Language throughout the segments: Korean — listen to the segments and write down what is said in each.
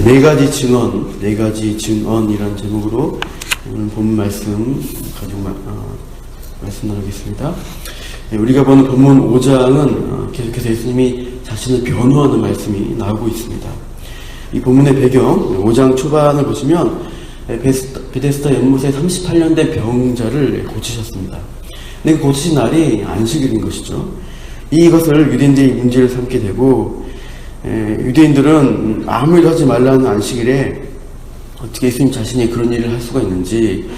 네 가지 증언, 네 가지 증언이라는 제목으로 오늘 본문 말씀 가지고 말씀 나누겠습니다. 우리가 보는 본문 5장은 계속해서 예수님이 자신을 변호하는 말씀이 나오고 있습니다. 이 본문의 배경, 5장 초반을 보시면 베데스다 연못에 38년 된 병자를 고치셨습니다. 근데 그 고치신 날이 안식일인 것이죠. 이것을 유대인들이 문제를 삼게 되고, 유대인들은 아무 일도 하지 말라는 안식일에 어떻게 예수님 자신이 그런 일을 할 수가 있는지,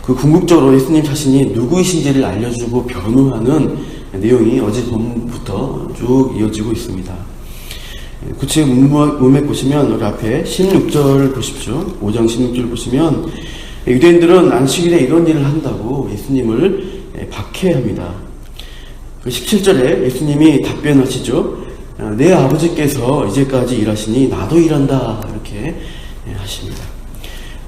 그 궁극적으로 예수님 자신이 누구이신지를 알려주고 변호하는 내용이 어제 본문부터 쭉 이어지고 있습니다. 구체 문맥 보시면 우리 앞에 16절 보십시오. 5장 16절 보시면 유대인들은 안식일에 이런 일을 한다고 예수님을 박해합니다. 17절에 예수님이 답변하시죠. 내 아버지께서 이제까지 일하시니 나도 일한다, 이렇게 하십니다.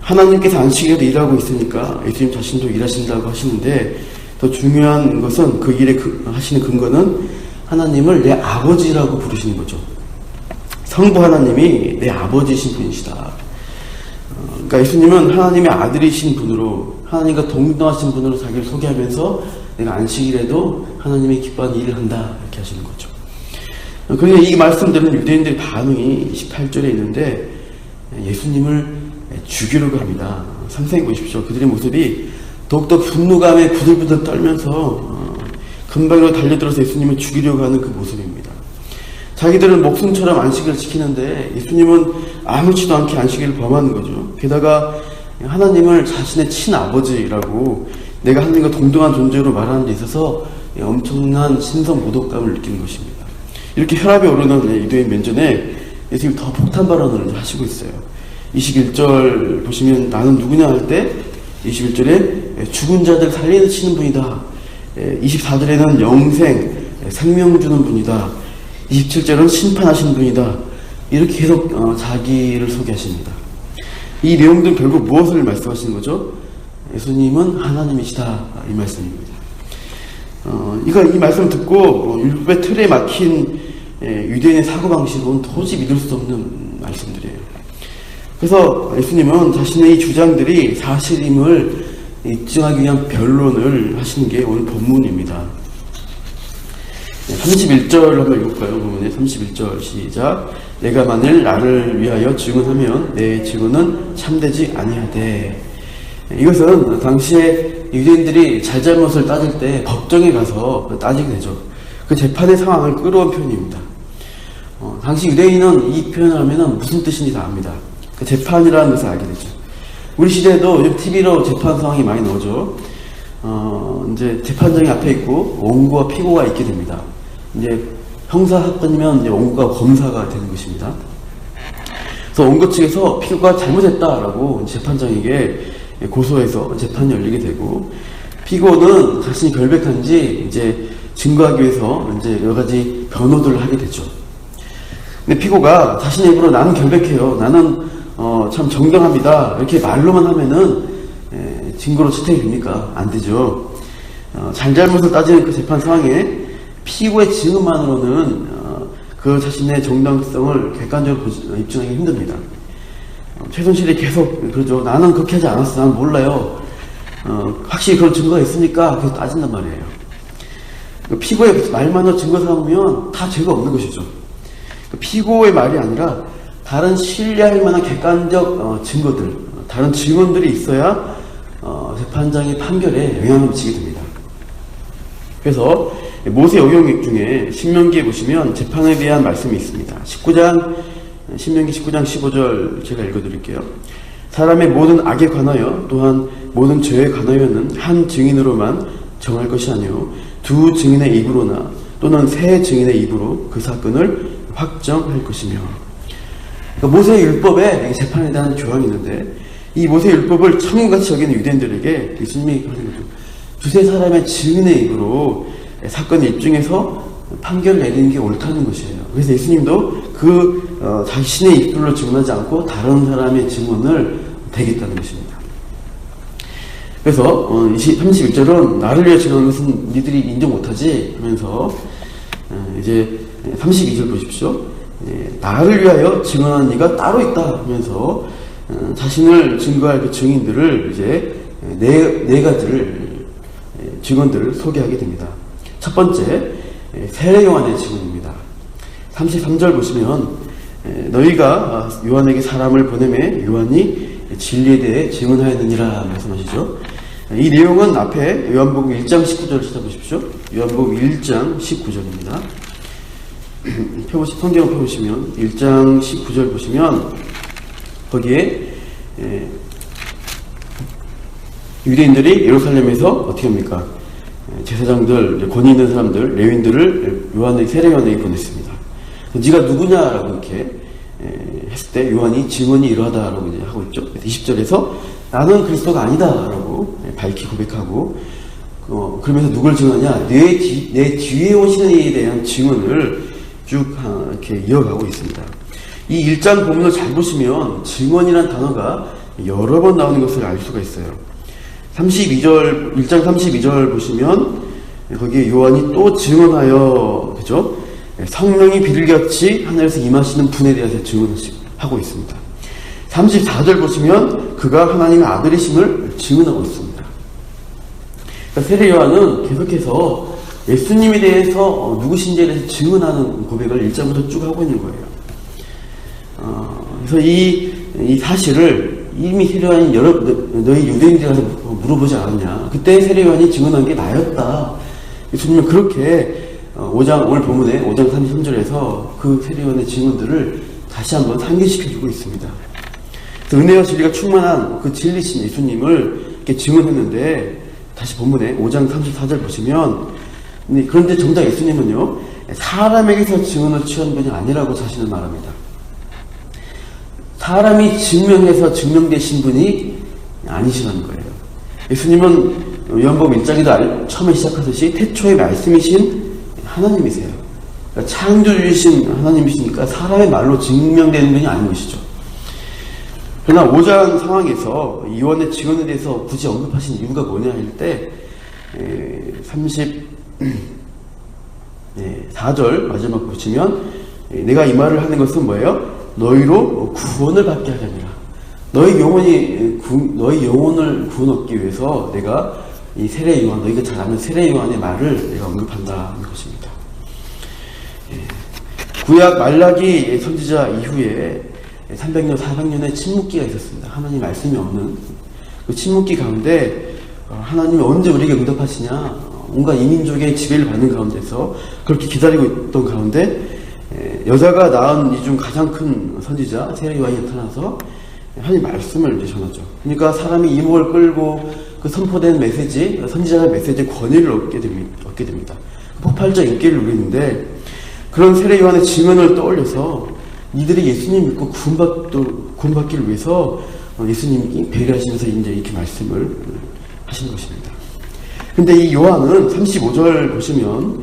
하나님께서 안식일에도 일하고 있으니까 예수님 자신도 일하신다고 하시는데, 더 중요한 것은 그 일에 하시는 근거는 하나님을 내 아버지라고 부르시는 거죠. 성부 하나님이 내 아버지이신 분이시다. 그러니까 예수님은 하나님의 아들이신 분으로, 하나님과 동등하신 분으로 자기를 소개하면서 내가 안식일에도 하나님의 기뻐하는 일을 한다, 이렇게 하시는 거죠. 그런데 이 말씀들은 유대인들의 반응이 18절에 있는데 예수님을 죽이려고 합니다. 상상해 보십시오. 그들의 모습이 더욱더 분노감에 부들부들 떨면서 금방으로 달려들어서 예수님을 죽이려고 하는 그 모습입니다. 자기들은 목숨처럼 안식일을 지키는데 예수님은 아무렇지도 않게 안식일을 범하는 거죠. 게다가 하나님을 자신의 친아버지라고, 내가 하나님과 동등한 존재로 말하는 데 있어서 엄청난 신성 모독감을 느끼는 것입니다. 이렇게 혈압이 오르는 유대인 면전에 예수님이 더 폭탄 발언을 하시고 있어요. 21절 보시면 나는 누구냐 할 때 21절에 죽은 자들 살리시는 분이다. 24절에는 영생, 생명 주는 분이다. 27절은 심판하시는 분이다. 이렇게 계속 자기를 소개하십니다. 이 내용들은 결국 무엇을 말씀하시는 거죠? 예수님은 하나님이시다, 이 말씀입니다. 이 말씀을 듣고 율법의 틀에 막힌 유대인의 사고방식은 도저히 믿을 수 없는 말씀들이에요. 그래서 예수님은 자신의 이 주장들이 사실임을 입증하기 위한 변론을 하시는 게 오늘 본문입니다. 31절 한번 읽을까요? 본문에 31절 시작. 내가 만일 나를 위하여 증언하면 내 증언은 참되지 아니하되. 이것은 당시에 유대인들이 잘잘못을 따질 때 법정에 가서 따지게 되죠. 그 재판의 상황을 끌어온 표현입니다. 당시 유대인은 이 표현을 하면 무슨 뜻인지 다 압니다. 그 재판이라는 것을 알게 되죠. 우리 시대에도 요즘 TV로 재판 상황이 많이 나오죠. 이제 재판장이 앞에 있고 원고와 피고가 있게 됩니다. 이제 형사 사건이면 이제 원고가 검사가 되는 것입니다. 그래서 원고 측에서 피고가 잘못했다라고 재판장에게 고소해서 재판이 열리게 되고, 피고는 자신이 결백한지 이제 증거하기 위해서 이제 여러 가지 변호들을 하게 되죠. 근데 피고가 자신의 입으로 나는 결백해요, 나는 참 정당합니다, 이렇게 말로만 하면은 증거로 채택이 됩니까? 안 되죠. 잘잘못을 따지는 그 재판 상황에 피고의 증언만으로는 그 자신의 정당성을 객관적으로 입증하기 힘듭니다. 최순실이 계속 그러죠. 나는 그렇게 하지 않았어, 나는 몰라요. 확실히 그런 증거가 있으니까 계속 따진단 말이에요. 피고의 말만으로 증거 삼으면 다 죄가 없는 것이죠. 피고의 말이 아니라 다른 신뢰할 만한 객관적 증거들, 다른 증언들이 있어야 재판장의 판결에 영향을 미치게 됩니다. 그래서 모세 오경 중에 신명기에 보시면 재판에 대한 말씀이 있습니다. 신명기 19장 15절 제가 읽어드릴게요. 사람의 모든 악에 관하여 또한 모든 죄에 관하여는 한 증인으로만 정할 것이 아니요 두 증인의 입으로나 또는 세 증인의 입으로 그 사건을 확정할 것이며. 그러니까 모세의 율법에 재판에 대한 조항이 있는데, 이 모세의 율법을 천국같이 여기는 유대인들에게 예수님이 하는 거죠. 두세 사람의 증인의 입으로 사건을 입증해서 판결을 내리는 게 옳다는 것이에요. 그래서 예수님도 자신의 입술로 증언하지 않고 다른 사람의 증언을 대겠다는 것입니다. 그래서 31절은 나를 위해 증언한 것은 니들이 인정 못하지 하면서 이제 32절 보십시오. 나를 위하여 증언한 이가 따로 있다 하면서 자신을 증거할 그 증인들을 이제 네 가지를 증언들을 소개하게 됩니다. 첫 번째, 세례 요한의 증언입니다. 33절 보시면 너희가 요한에게 사람을 보내매 요한이 진리에 대해 증언하였느니라 말씀하시죠. 이 내용은 앞에 요한복음 1장 19절을 찾아보십시오. 요한복음 1장 19절입니다. 성경을 펴보시면 1장 19절 보시면 거기에 유대인들이 예루살렘에서 어떻게 합니까? 제사장들, 권위 있는 사람들, 레위인들을 세례 요한에게 보냈습니다. 네가 누구냐라고 이렇게 했을 때 요한이 증언이 이러하다라고 이제 하고 있죠. 20절에서 나는 그리스도가 아니다라고 밝히 고백하고 그러면서 누굴 증언하냐? 내 뒤에 오시는 이에 대한 증언을 쭉 이렇게 이어가고 있습니다. 이 1장 본문을 잘 보시면 증언이란 단어가 여러 번 나오는 것을 알 수가 있어요. 1장 32절 보시면 거기에 요한이 또 증언하여, 그죠? 성령이 비둘기같이 하늘에서 임하시는 분에 대해서 증언하고 있습니다. 34절 보시면 그가 하나님의 아들이심을 증언하고 있습니다. 그러니까 세례 요한은 계속해서 예수님에 대해서 누구신지에 대해서 증언하는 고백을 1장부터 쭉 하고 있는 거예요. 그래서 이 사실을 이미 세례 요한이 너희 유대인들한테 물어보지 않았냐. 그때 세례 요한이 증언한 게 나였다. 예수님은 그렇게 오늘 본문에 5장 33절에서 그 세례 요한의 증언들을 다시 한번 상기시켜주고 있습니다. 그래서 은혜와 진리가 충만한 그 진리신 예수님을 이렇게 증언했는데 다시 본문에 5장 34절 보시면 그런데 정작 예수님은요 사람에게서 증언을 취한 분이 아니라고 자신을 말합니다. 사람이 증명해서 증명되신 분이 아니시라는 거예요. 예수님은 요한복음 1장에도 처음에 시작하듯이 태초의 말씀이신 하나님이세요. 그러니까 창조주이신 하나님이시니까 사람의 말로 증명되는 분이 아닌 것이죠. 그러나 5장 상황에서 요한의 증언에 대해서 굳이 언급하신 이유가 뭐냐 할 때 34절 마지막 보시면 내가 이 말을 하는 것은 뭐예요? 너희로 구원을 받게 하려니라. 너희 영혼을 구원 얻기 위해서 내가 이 세례 요한, 너희가 잘 아는 세례 요한의 말을 내가 언급한다는 것입니다. 구약 말라기 선지자 이후에 300년, 400년의 침묵기가 있었습니다. 하나님 말씀이 없는 그 침묵기 가운데 하나님이 언제 우리에게 응답하시냐, 온갖 이민족의 지배를 받는 가운데서 그렇게 기다리고 있던 가운데 여자가 낳은 이 중 가장 큰 선지자 세례 요한이 나타나서 하나님 말씀을 이제 전하죠. 그러니까 사람이 이목을 끌고 그 선포된 메시지, 선지자의 메시지의 권위를 얻게 됩니다. 폭발적 인기를 누리는데 그런 세례 요한의 증언을 떠올려서 이들이 예수님 믿고 구원받기를 위해서 예수님이 배려하시면서 이제 이렇게 말씀을 하신 것입니다. 근데 이 요한은 35절 보시면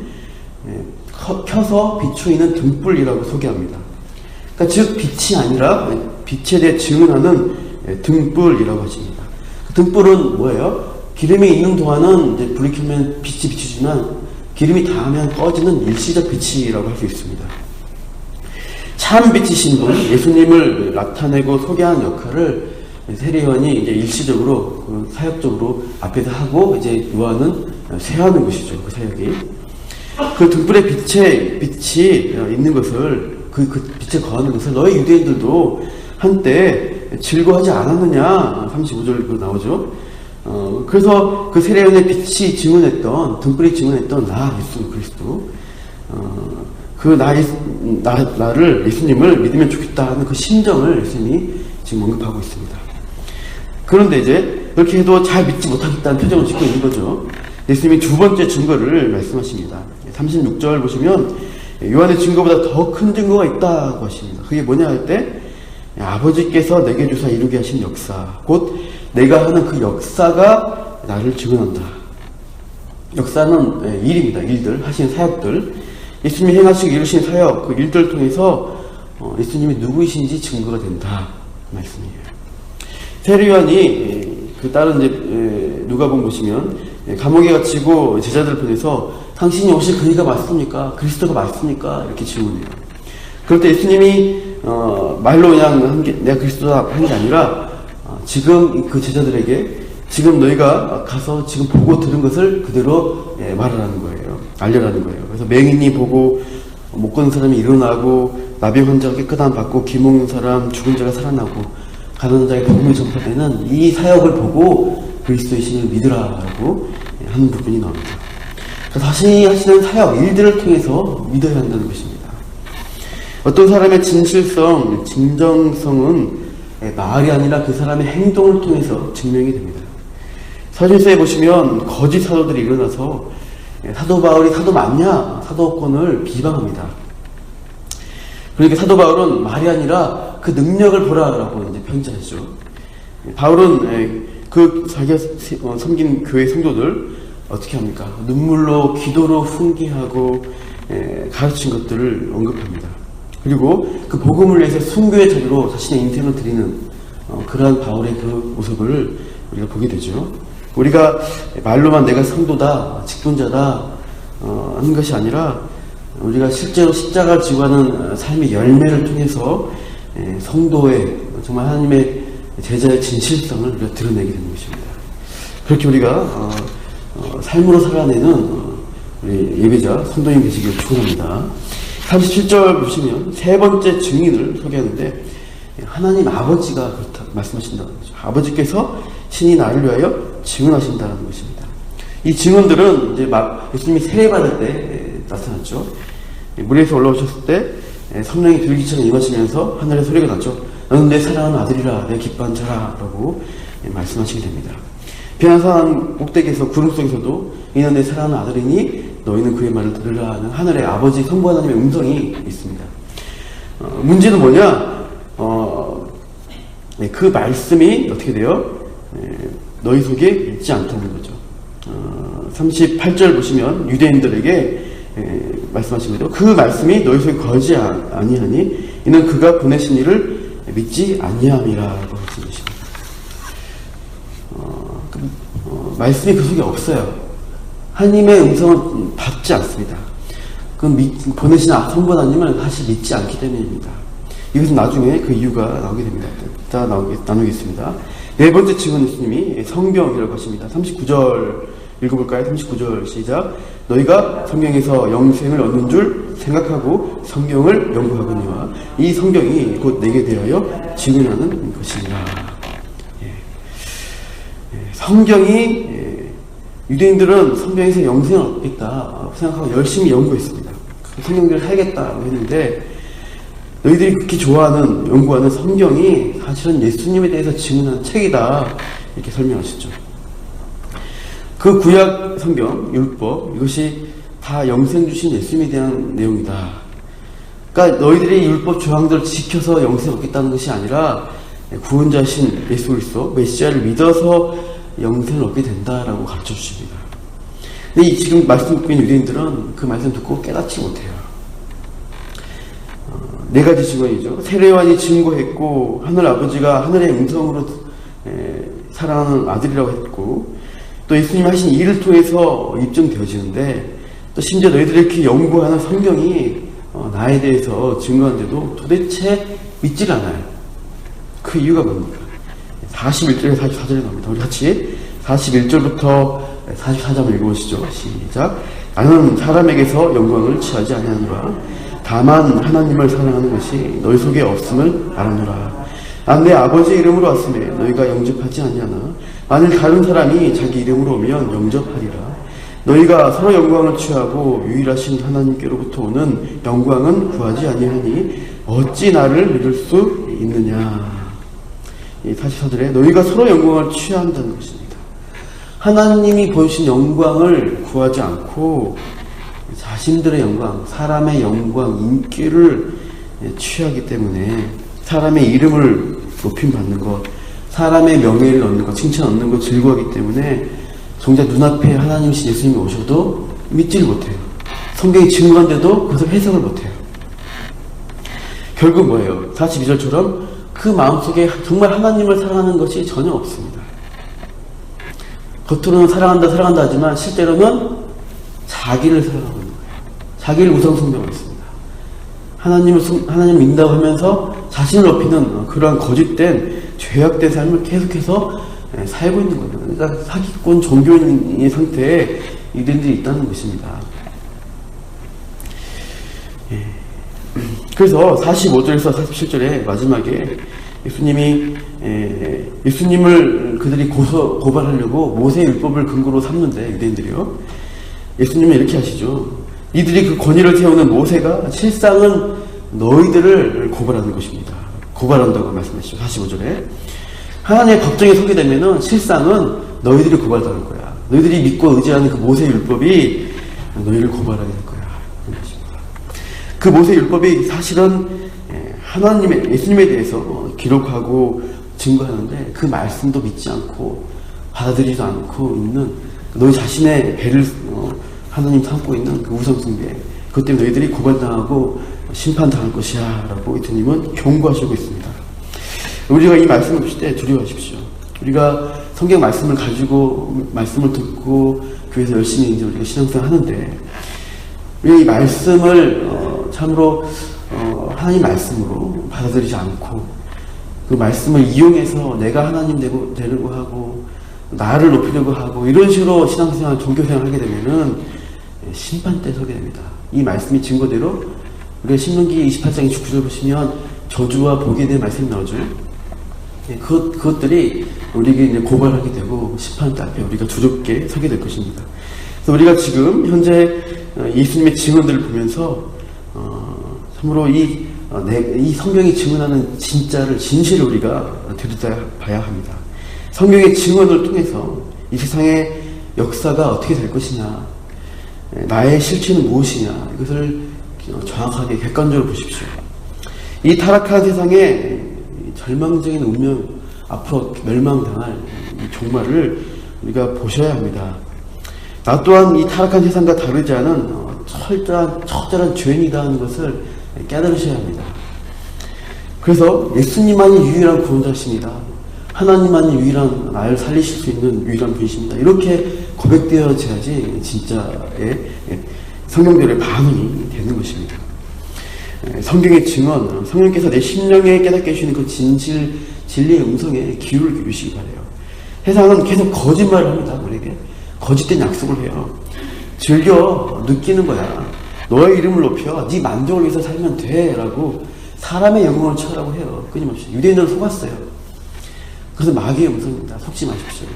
켜서 비추이는 등불이라고 소개합니다. 그러니까 즉 빛이 아니라 빛에 대해 증언하는 등불이라고 하십니다. 그 등불은 뭐예요? 기름이 있는 동안은 이제 불이 켜면 빛이 비추지만 기름이 닿으면 꺼지는 일시적 빛이라고 할 수 있습니다. 참 빛이신 분, 예수님을 나타내고 소개하는 역할을 세례 요한이 이제 일시적으로 사역적으로 앞에서 하고 이제 요한은 쇠하는 것이죠. 그 사역이. 그 등불의 빛이 있는 것을 그 빛에 거하는 것을 너희 유대인들도 한때 즐거워하지 않았느냐 35절로 나오죠. 그래서 그 세례 요한의 빛이 증언했던 등불이 증언했던 나 예수 그리스도 나를 예수님을 믿으면 좋겠다 하는 그 심정을 예수님이 지금 언급하고 있습니다. 그런데 이제 그렇게 해도 잘 믿지 못하겠다는 표정을 짓고 있는 거죠. 예수님이 두 번째 증거를 말씀하십니다. 36절 보시면 요한의 증거보다 더 큰 증거가 있다고 하십니다. 그게 뭐냐 할 때 아버지께서 내게 주사 이루게 하신 역사, 곧 내가 하는 그 역사가 나를 증언한다. 역사는 일입니다. 일들, 하신 사역들, 예수님이 행하시고 이루신 사역, 그 일들을 통해서 예수님이 누구이신지 증거가 된다 말씀이에요. 세례 요한이 그 다른 이제 누가복음 보시면 감옥에 갇히고 제자들을 보내서 당신이 오실 그이가 맞습니까? 그리스도가 맞습니까? 이렇게 질문해요. 그럴 때 예수님이 말로 그냥 내가 그리스도다 한 게 아니라 지금 그 제자들에게 지금 너희가 가서 지금 보고 들은 것을 그대로 말하라는 거예요. 알려라는 거예요. 그래서 맹인이 보고 못 걷는 사람이 일어나고 나비 환자가 깨끗함 받고 귀 먹는 사람 죽은 자가 살아나고 가난한 자에게 복음이 전파되는 이 사역을 보고 그리스도의 신을 믿으라라고 하는 부분이 나옵니다. 다시 하시는 사역 일들을 통해서 믿어야 한다는 것입니다. 어떤 사람의 진실성, 진정성은 말이 아니라 그 사람의 행동을 통해서 증명이 됩니다. 사진서에 보시면 거짓 사도들이 일어나서 사도 바울이 사도 맞냐? 사도권을 비방합니다. 그러니까 사도 바울은 말이 아니라 그 능력을 보라라고 이제 편지하죠. 바울은 그 자기가 섬긴 교회 성도들 어떻게 합니까? 눈물로 기도로 훈계하고 가르친 것들을 언급합니다. 그리고 그 복음을 위해서 순교의 자리로 자신의 인생을 드리는 그러한 바울의 그 모습을 우리가 보게 되죠. 우리가 말로만 내가 성도다, 직분자다 하는 것이 아니라 우리가 실제로 십자가를 지고 하는 삶의 열매를 통해서 성도의 정말 하나님의 제자의 진실성을 우리가 드러내게 되는 것입니다. 그렇게 우리가 삶으로 살아내는 우리 예배자 성도님 되시기를 축원합니다. 37절 보시면 세 번째 증인을 소개하는데 하나님 아버지가 그렇다 말씀하신다는 거죠. 아버지께서 신이 나를 위하여 증언하신다는 것입니다. 이 증언들은 이제 예수님이 세례받을 때 나타났죠. 물에서 올라오셨을 때 성령이 들기처럼 임하시면서 하늘에 소리가 났죠. 너는 내 사랑하는 아들이라 내 기뻐한 자라 라고 말씀하시게 됩니다. 비난산 꼭대기에서 구름 속에서도 이는 내 사랑하는 아들이니 너희는 그의 말을 들으라 하는 하늘의 아버지 성부 하나님의 음성이 있습니다. 문제는 뭐냐? 그 말씀이 어떻게 돼요? 너희 속에 있지 않다는 거죠. 38절 보시면 유대인들에게 말씀하십니다. 그 말씀이 너희 속에 거하지 아니하니 이는 그가 보내신 이를 믿지 아니함이라고 말씀하십니다. 말씀이 그 속에 없어요. 하나님의 음성을 받지 않습니다. 보내신 성부 하나님을 사실 믿지 않기 때문입니다. 이것은 나중에 그 이유가 나오게 됩니다. 이따 나누겠습니다. 네 번째 증언 예수님이 성경이라고 하십니다. 39절 읽어볼까요? 39절 시작. 너희가 성경에서 영생을 얻는 줄 생각하고 성경을 연구하거니와 이 성경이 곧 내게 대하여 증언하는 것이니라. 성경이 유대인들은 성경에서 영생을 얻겠다 생각하고 열심히 연구했습니다. 성경들을 살겠다고 했는데 너희들이 그렇게 좋아하는 연구하는 성경이 사실은 예수님에 대해서 증언하는 책이다 이렇게 설명하시죠. 그 구약 성경 율법 이것이 다 영생 주신 예수님에 대한 내용이다. 그러니까 너희들이 율법 조항들을 지켜서 영생 얻겠다는 것이 아니라 구원자신 예수 그리스도 메시아를 믿어서 영생을 얻게 된다라고 가르쳐 주십니다. 근데 지금 말씀 듣고 있는 유대인들은 그 말씀 듣고 깨닫지 못해요. 네 가지 증언이죠. 세례요한이 증거했고 하늘 아버지가 하늘의 음성으로 사랑하는 아들이라고 했고 또 예수님이 하신 일을 통해서 입증되어지는데 또 심지어 너희들이 이렇게 연구하는 성경이 나에 대해서 증거하는데도 도대체 믿질 않아요. 그 이유가 뭡니까? 41절에 44절에 나옵니다. 우리 같이 41절부터 44절을 읽어보시죠. 시작. 나는 사람에게서 영광을 취하지 아니하노라. 다만 하나님을 사랑하는 것이 너희 속에 없음을 알아노라. 난 내 아버지 이름으로 왔음에 너희가 영접하지 아니하나 만일 다른 사람이 자기 이름으로 오면 영접하리라. 너희가 서로 영광을 취하고 유일하신 하나님께로부터 오는 영광은 구하지 아니하니 어찌 나를 믿을 수 있느냐. 44절에 너희가 서로 영광을 취한다는 것입니다. 하나님이 보여주신 영광을 구하지 않고 자신들의 영광, 사람의 영광, 인기를 취하기 때문에 사람의 이름을 높임받는 것, 사람의 명예를 얻는 것, 칭찬 얻는 것 즐거워하기 때문에 정작 눈앞에 하나님이신 예수님이 오셔도 믿지를 못해요. 성경이 증거한데도 그것을 해석을 못해요. 결국 뭐예요? 42절처럼 그 마음속에 정말 하나님을 사랑하는 것이 전혀 없습니다. 겉으로는 사랑한다 하지만 실제로는 자기를 사랑하는 거예요. 자기를 우선숭배하고 있습니다. 하나님 믿는다고 하면서 자신을 높이는 그러한 거짓된 죄악된 삶을 계속해서 살고 있는 거예요. 그러니까 사기꾼 종교인의 상태에 유대인들이 있다는 것입니다. 그래서 45절에서 47절에 마지막에 예수님을 그들이 고발하려고 모세의 율법을 근거로 삼는데, 유대인들이요, 예수님은 이렇게 하시죠. 이들이 그 권위를 세우는 모세가 실상은 너희들을 고발하는 것입니다. 고발한다고 말씀하시죠. 45절에 하나님의 법정에 서게 되면은 실상은 너희들이 고발당할 거야. 너희들이 믿고 의지하는 그 모세의 율법이 너희를 고발하게 될 거야. 그 모세의 율법이 사실은 예수님에 대해서 기록하고 증거하는데, 그 말씀도 믿지 않고 받아들이지 않고 있는, 너희 자신의 배를 하나님 삼고 있는 그 우상숭배, 그것 때문에 너희들이 고발당하고 심판당할 것이야 라고 예수님은 경고하시고 있습니다. 우리가 이 말씀을 보실 때 두려워하십시오. 우리가 성경 말씀을 가지고 말씀을 듣고 교회에서 열심히 이제 우리가 신앙생활 하는데, 이 말씀을 참으로 하나님 말씀으로 받아들이지 않고 그 말씀을 이용해서 내가 하나님 되려고 하고 나를 높이려고 하고 이런 식으로 신앙생활, 종교생활을 하게 되면은 심판 때 서게 됩니다. 이 말씀이 증거대로 우리가 신명기 28장 29절 보시면 저주와 복에 대한 말씀이 나오죠. 그것들이 우리에게 이제 고발하게 되고 심판 때 앞에 우리가 두렵게 서게 될 것입니다. 그래서 우리가 지금 현재 예수님의 증언들을 보면서 참으로 이 성경이 증언하는 진실을 우리가 들여다봐야 합니다. 성경의 증언을 통해서 이 세상의 역사가 어떻게 될 것이냐, 나의 실체는 무엇이냐, 이것을 정확하게 객관적으로 보십시오. 이 타락한 세상에 절망적인 운명, 앞으로 멸망당할 이 종말을 우리가 보셔야 합니다. 나 또한 이 타락한 세상과 다르지 않은 처절한 죄인이다 하는 것을 깨달으셔야 합니다. 그래서 예수님만이 유일한 구원자십니다. 하나님만이 유일한 나를 살리실 수 있는 유일한 분이십니다. 이렇게 고백되어져야지 진짜의 성경들의 반응이 되는 것입니다. 성경의 증언, 성령께서 내 심령에 깨닫게 해주시는 그 진리의 음성에 귀를 기울이시기 바라요. 세상은 계속 거짓말을 합니다. 우리에게 거짓된 약속을 해요. 즐겨 느끼는 거야. 너의 이름을 높여 네 만족을 위해서 살면 돼 라고 사람의 영광을 채우라고 해요. 끊임없이. 유대인들은 속았어요. 그래서 마귀의 음성입니다. 속지 마십시오.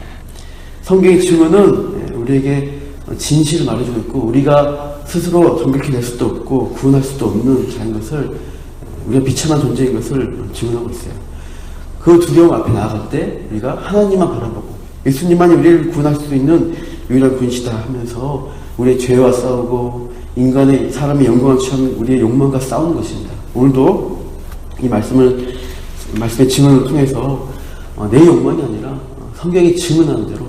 성경의 증언은 우리에게 진실을 말해주고 있고, 우리가 스스로 정결케 될 수도 없고 구원할 수도 없는 자인 것을, 우리가 비참한 존재인 것을 증언하고 있어요. 그 두려움 앞에 나아갈 때 우리가 하나님만 바라보고 예수님만이 우리를 구원할 수 있는 유일한 분이시다 하면서 우리의 죄와 싸우고 사람의 영광을 취하는 우리의 욕망과 싸우는 것입니다. 오늘도 이 말씀의 증언을 통해서 내 욕망이 아니라 성경이 증언하는 대로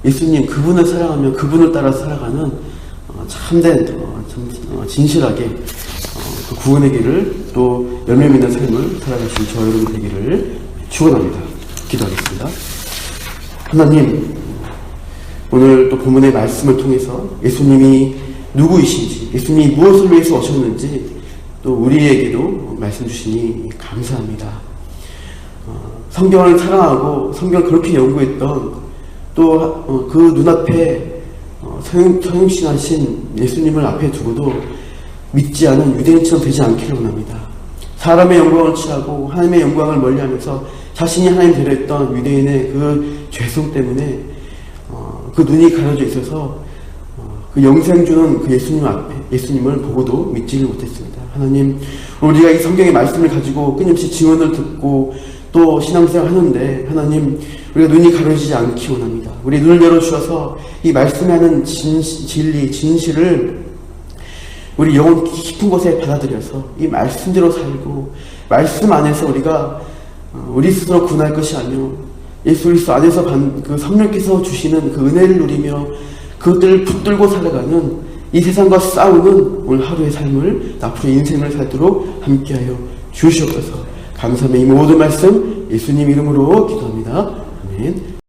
예수님, 그분을 사랑하며 그분을 따라 살아가는 참된, 진실하게 그 구원의 길을, 또 열매 맺는 삶을 살아가신 저 여러분 되기를 축원합니다. 기도하겠습니다. 하나님, 오늘 또 본문의 말씀을 통해서 예수님이 누구이신지, 예수님이 무엇을 위해서 오셨는지 또 우리에게도 말씀 주시니 감사합니다. 성경을 사랑하고 성경을 그렇게 연구했던, 또 그 눈앞에 서용신하신 예수님을 앞에 두고도 믿지 않은 유대인처럼 되지 않기를 원합니다. 사람의 영광을 취하고 하나님의 영광을 멀리하면서 자신이 하나님 되려 했던 유대인의 그 죄성 때문에 그 눈이 가려져 있어서 그 영생 주는 그 예수님을 보고도 믿지를 못했습니다. 하나님, 우리가 이 성경의 말씀을 가지고 끊임없이 증언을 듣고 또 신앙생활 하는데, 하나님, 우리가 눈이 가려지지 않기 원합니다. 우리 눈을 열어주셔서 이 말씀에 하는 진리, 진실을 우리 영혼 깊은 곳에 받아들여서 이 말씀대로 살고, 말씀 안에서 우리가 우리 스스로 구원할 것이 아니요 예수 그리스도 안에서 그 성령께서 주시는 그 은혜를 누리며 그것들을 붙들고 살아가는 이 세상과 싸우는 오늘 하루의 삶을, 앞으로 인생을 살도록 함께하여 주시옵소서. 감사하며 이 모든 말씀 예수님 이름으로 기도합니다. 아멘.